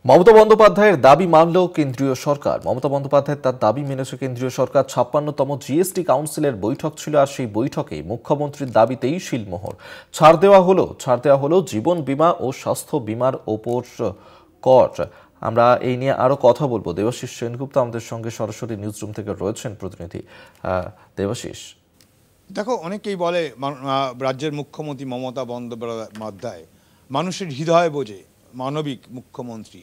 মমতা বন্দ্যোপাধ্যায়ের দাবি মানল কেন্দ্রীয় সরকার। মমতা বন্দ্যোপাধ্যায় তার দাবি মেনেছে কেন্দ্রীয় সরকার। 56তম জিএসটি কাউন্সিলের বৈঠক ছিল, আর সেই বৈঠকে মুখ্যমন্ত্রীর দাবিতেই শিলমোহর। ছাড় দেওয়া হলো জীবন বীমা ও স্বাস্থ্য বীমার ওপর কর। আমরা এই নিয়ে আরো কথা বলবো। দেবাশিস সেনগুপ্ত আমাদের সঙ্গে সরাসরি নিউজরুম থেকে রয়েছেন প্রতিনিধি। দেবাশিস, দেখো, অনেকেই বলে রাজ্যের মুখ্যমন্ত্রী মমতা বন্দ্যোপাধ্যায় মানুষের হৃদয় বোঝে, মানবিক মুখ্যমন্ত্রী।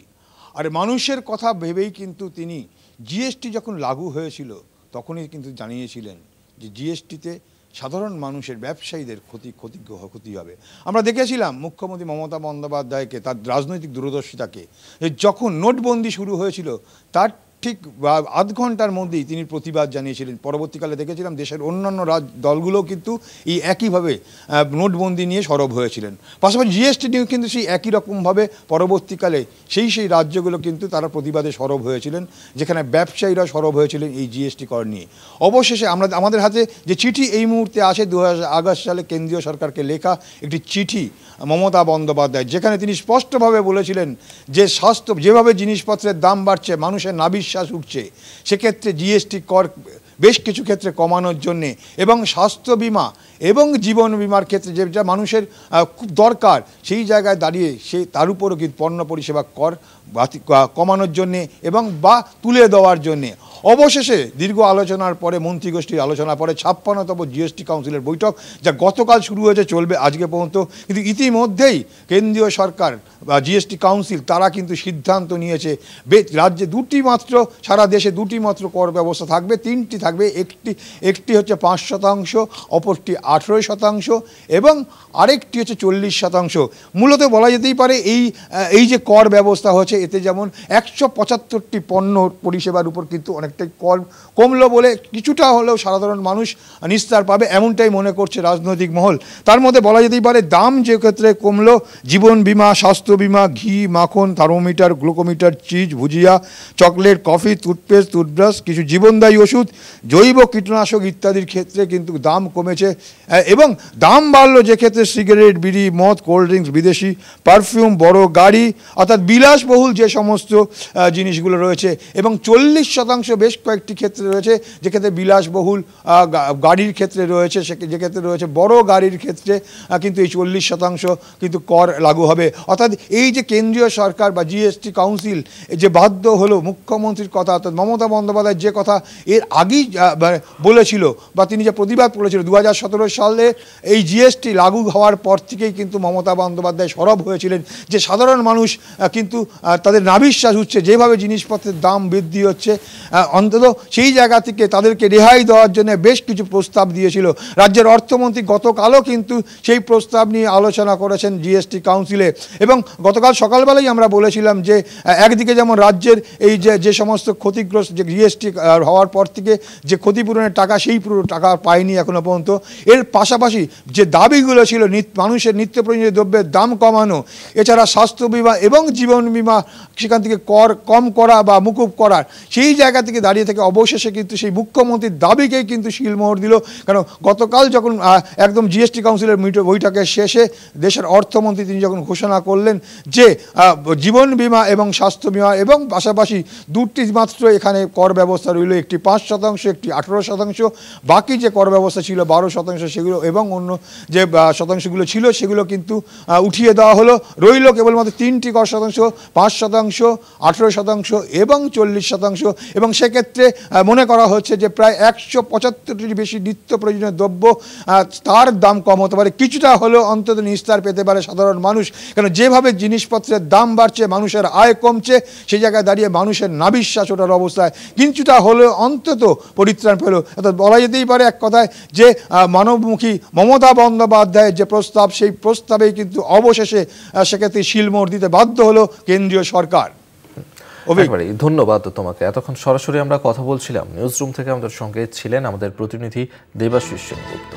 আর মানুষের কথা ভেবেই কিন্তু তিনি জিএসটি যখন লাগু হয়েছিল তখনই কিন্তু জানিয়েছিলেন যে জিএসটিতে সাধারণ মানুষের, ব্যবসায়ীদের ক্ষতি হবে। আমরা দেখেছিলাম মুখ্যমন্ত্রী মমতা বন্দ্যোপাধ্যায়কে, তার রাজনৈতিক দূরদর্শিতাকে। যখন নোটবন্দি শুরু হয়েছিল তার ঠিক আধ ঘন্টার মধ্যেই তিনি প্রতিবাদ জানিয়েছিলেন। পরবর্তীকালে দেখেছিলাম দেশের অন্যান্য দলগুলো কিন্তু এই একইভাবে নোটবন্দি নিয়ে সরব হয়েছিলেন। পাশাপাশি জিএসটি নিয়েও কিন্তু সেই একই রকমভাবে পরবর্তীকালে সেই রাজ্যগুলো কিন্তু তারা প্রতিবাদে সরব হয়েছিলেন, যেখানে ব্যবসায়ীরা সরব হয়েছিলেন এই জিএসটি কর নিয়ে। অবশেষে আমাদের হাতে যে চিঠি এই মুহূর্তে আসে 2000 সালে কেন্দ্রীয় সরকারকে লেখা একটি চিঠি মমতা বন্দ্যোপাধ্যায়, যেখানে তিনি স্পষ্টভাবে বলেছিলেন যে যেভাবে জিনিসপত্রের দাম বাড়ছে, মানুষের নাবিশ্বাস উঠছে, সেক্ষেত্রে জিএসটি কর বেশ কিছু ক্ষেত্রে কমানোর জন্যে এবং স্বাস্থ্য বিমা এবং জীবন বিমার ক্ষেত্রে যেটা মানুষের খুব দরকার, সেই জায়গায় দাঁড়িয়ে তার উপরও কিন্তু পণ্য পরিষেবা কর কমানোর জন্যে এবং তুলে দেওয়ার জন্যে। অবশেষে দীর্ঘ আলোচনার পরে, মন্ত্রীগোষ্ঠীর আলোচনার পরে 56তম জিএসটি কাউন্সিলের বৈঠক, যা গতকাল শুরু হয়েছে, চলবে আজকে পর্যন্ত, কিন্তু ইতিমধ্যেই কেন্দ্রীয় সরকার বা জিএসটি কাউন্সিল তারা কিন্তু সিদ্ধান্ত নিয়েছে রাজ্যে সারা দেশে দুটি মাত্র কর ব্যবস্থা থাকবে। তিনটি থাকবে, একটি হচ্ছে 5%, অপরটি 18% এবং আরেকটি হচ্ছে 40%। মূলত বলা যেতেই পারে এই যে কর ব্যবস্থা হচ্ছে, এতে যেমন 175টি পণ্য পরিষেবার উপর কিন্তু অনেকটাই কর কমলো বলে কিছুটা হলেও সাধারণ মানুষ নিস্তার পাবে, এমনটাই মনে করছে রাজনৈতিক মহল। তার মধ্যে বলা যেতেই পারে দাম যে ক্ষেত্রে কমলো, জীবন বীমা, স্বাস্থ্য বীমা, ঘি, মাখন, থার্মোমিটার, গ্লুকোমিটার, চিজ, ভুজিয়া, চকলেট, কফি, টুথপেস্ট, টুথব্রাশ, কিছু জীবনদায়ী ওষুধ, জৈব কীটনাশক ইত্যাদির ক্ষেত্রে কিন্তু দাম কমেছে। এবং দাম বাড়লো যে ক্ষেত্রে সিগারেট, বিড়ি, মদ, কোল্ড ড্রিঙ্কস, বিদেশি পারফিউম, বড় গাড়ি অর্থাৎ বিলাসবহুল যে সমস্ত জিনিসগুলো রয়েছে, এবং 40% বেশ কয়েকটি ক্ষেত্রে রয়েছে যেক্ষেত্রে বিলাসবহুল গাড়ির ক্ষেত্রে রয়েছে, যে ক্ষেত্রে রয়েছে বড় গাড়ির ক্ষেত্রে কিন্তু এই 40% কিন্তু কর লাগু হবে। অর্থাৎ এই যে কেন্দ্রীয় সরকার বা জিএসটি কাউন্সিল যে বাধ্য হলো মুখ্যমন্ত্রীর কথা, অর্থাৎ মমতা বন্দ্যোপাধ্যায় যে কথা এর আগেই বলেছিল বা তিনি যে প্রতিবাদ করেছিল 2017 সালে এই জিএসটি লাগু হওয়ার পর থেকেই কিন্তু মমতা বন্দ্যোপাধ্যায় সরব হয়েছিলেন যে সাধারণ মানুষ কিন্তু তাদের নাবিশ্বাস উঠছে, যেভাবে জিনিসপত্রের দাম বৃদ্ধি হচ্ছে, অন্তত সেই জায়গা থেকে তাদেরকে রেহাই দেওয়ার জন্য বেশ কিছু প্রস্তাব দিয়েছিল রাজ্যের অর্থমন্ত্রী। গতকালও কিন্তু সেই প্রস্তাব নিয়ে আলোচনা করেছেন জিএসটি কাউন্সিলে। এবং গতকাল সকালবেলায় আমরা বলেছিলাম যে একদিকে যেমন রাজ্যের এই যে সমস্ত ক্ষতিগ্রস্ত, যে জিএসটি হওয়ার পর থেকে যে ক্ষতিপূরণের টাকা, সেই পুরো টাকা পায়নি এখনো পর্যন্ত। এর পাশাপাশি যে দাবিগুলো ছিল মানুষের নিত্য প্রয়োজনীয় দ্রব্যের দাম কমানো, এছাড়া স্বাস্থ্য বিমা এবং জীবন বিমা সেখান থেকে কর কম করা বা মুকুব করার, সেই জায়গা থেকে দাঁড়িয়ে থেকে অবশেষে কিন্তু সেই মুখ্যমন্ত্রীর দাবিকেই কিন্তু শিলমোহর দিল। কারণ গতকাল যখন একদম জিএসটি কাউন্সিলের বৈঠকের শেষে দেশের অর্থমন্ত্রী তিনি যখন ঘোষণা করলেন যে জীবন বীমা এবং স্বাস্থ্য বীমা এবং পাশাপাশি দুটি মাত্র এখানে কর ব্যবস্থা রইল, একটি 5%, একটি 18%, বাকি যে কর ব্যবস্থা ছিল 12% সেগুলো এবং অন্য যে শতাংশগুলো ছিল সেগুলো কিন্তু উঠিয়ে দেওয়া হলো। রইল কেবলমাত্র তিনটি কর শতাংশ, 5%, 18% এবং 40%। এবং সেক্ষেত্রে মনে করা হচ্ছে যে প্রায় 175টির বেশি নিত্য প্রয়োজনীয় দ্রব্য তার দাম কম হতে পারে, কিছুটা হলেও অন্তত নিস্তার পেতে পারে সাধারণ মানুষ। কেন যেভাবে জিনিসপত্রের দাম বাড়ছে, মানুষের আয় কমছে, সেই জায়গায় দাঁড়িয়ে মানুষের নাবিশ্বাস ওঠার অবস্থায় কিছুটা হলেও অন্তত পরিত্রাণ পেল। অর্থাৎ বলা যেতেই পারে এক কথায় যে মানবমুখী মমতা বন্দ্যোপাধ্যায়ের যে প্রস্তাব, সেই প্রস্তাবেই কিন্তু অবশেষে সেক্ষেত্রে শিলমোহর দিতে বাধ্য হলো কেন্দ্রীয় সরকার। ধন্যবাদ তোমাকে। এতক্ষণ সরাসরি আমরা কথা বলছিলাম নিউজরুম থেকে। আমাদের সঙ্গে ছিলেন আমাদের প্রতিনিধি দেবাশিস সেনগুপ্ত।